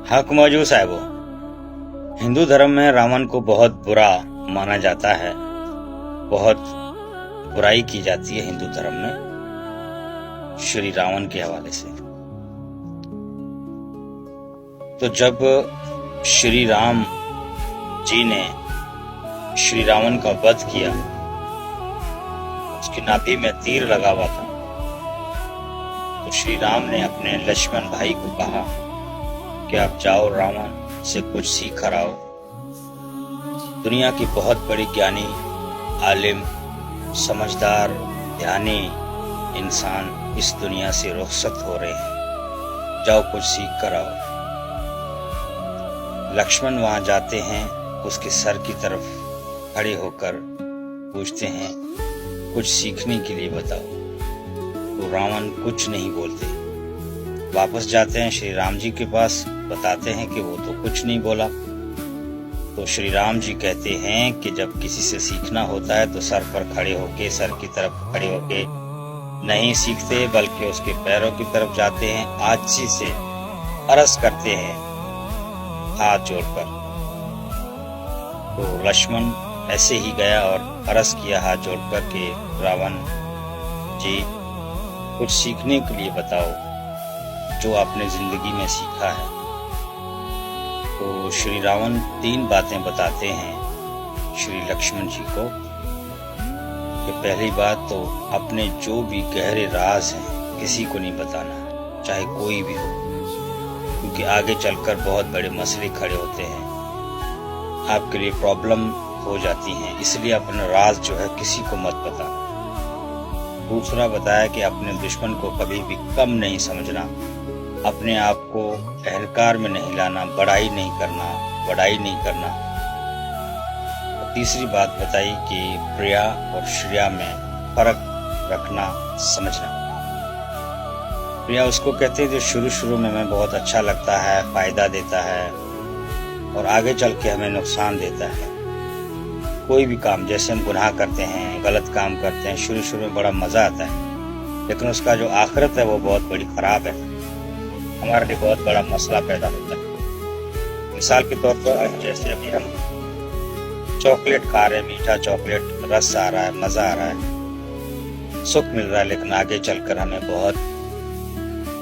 हक मौजूद साहिबो, हिंदू धर्म में रावण को बहुत बुरा माना जाता है। बहुत बुराई की जाती है हिंदू धर्म में श्री रावण के हवाले से। तो जब श्री राम जी ने श्री रावण का वध किया, उसकी नाभि में तीर लगा हुआ था, तो श्री राम ने अपने लक्ष्मण भाई को कहा कि आप जाओ रावण से कुछ सीख कर आओ। दुनिया की बहुत बड़ी ज्ञानी, आलिम, समझदार, ध्यानी इंसान इस दुनिया से रुखसत हो रहे हैं, जाओ कुछ सीख कर आओ। लक्ष्मण वहां जाते हैं, उसके सर की तरफ खड़े होकर पूछते हैं कुछ सीखने के लिए बताओ। तो रावण कुछ नहीं बोलते। वापस जाते हैं श्री राम जी के पास, बताते हैं कि वो तो कुछ नहीं बोला। तो श्री राम जी कहते हैं कि जब किसी से सीखना होता है तो सर पर खड़े होके, सर की तरफ खड़े होके नहीं सीखते, बल्कि उसके पैरों की तरफ जाते हैं, आजी से अरज करते हैं हाथ जोड़कर। तो लक्ष्मण ऐसे ही गया और अरज किया हाथ जोड़कर कि रावण जी कुछ सीखने के लिए बताओ जो आपने जिंदगी में सीखा है। तो श्री रावण 3 बातें बताते हैं श्री लक्ष्मण जी को कि पहली बात तो अपने जो भी गहरे राज हैं किसी को नहीं बताना, चाहे कोई भी हो, क्योंकि आगे चलकर बहुत बड़े मसले खड़े होते हैं, आपके लिए प्रॉब्लम हो जाती हैं, इसलिए अपना राज जो है किसी को मत बताना। दूसरा बताया कि अपने दुश्मन को कभी भी कम नहीं समझना, अपने आप को अहंकार में नहीं लाना, बड़ाई नहीं करना। और तीसरी बात बताई कि प्रिया और श्रेया में फर्क रखना, समझना। प्रिया उसको कहते हैं जो शुरू में हमें बहुत अच्छा लगता है, फायदा देता है और आगे चल के हमें नुकसान देता है। कोई भी काम, जैसे हम गुनाह करते हैं, गलत काम करते हैं, शुरू में बड़ा मजा आता है, लेकिन उसका जो आखिरत है वो बहुत बड़ी खराब है, हमारे लिए बहुत बड़ा मसला पैदा होता है। मिसाल के तौर पर जैसे अभी हम चॉकलेट खा रहे हैं, मीठा चॉकलेट, रस आ रहा है, मजा आ रहा है, सुख मिल रहा है, लेकिन आगे चलकर हमें बहुत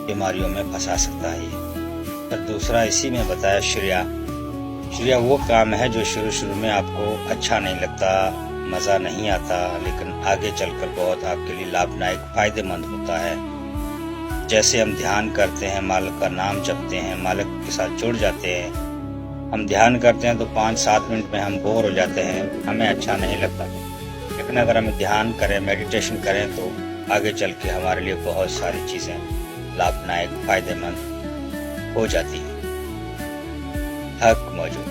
बीमारियों में फंसा सकता है ये। फिर दूसरा इसी में बताया श्रेया वो काम है जो शुरू में आपको अच्छा नहीं लगता, मजा नहीं आता, लेकिन आगे चलकर बहुत आपके लिए लाभदायक, फायदेमंद होता है। जैसे हम ध्यान करते हैं, मालिक का नाम जपते हैं, मालिक के साथ जुड़ जाते हैं, हम ध्यान करते हैं तो 5-7 मिनट में हम बोर हो जाते हैं, हमें अच्छा नहीं लगता, लेकिन अगर हम ध्यान करें, मेडिटेशन करें तो आगे चल के हमारे लिए बहुत सारी चीजें लाभदायक, फायदेमंद हो जाती है। हक मौजूद।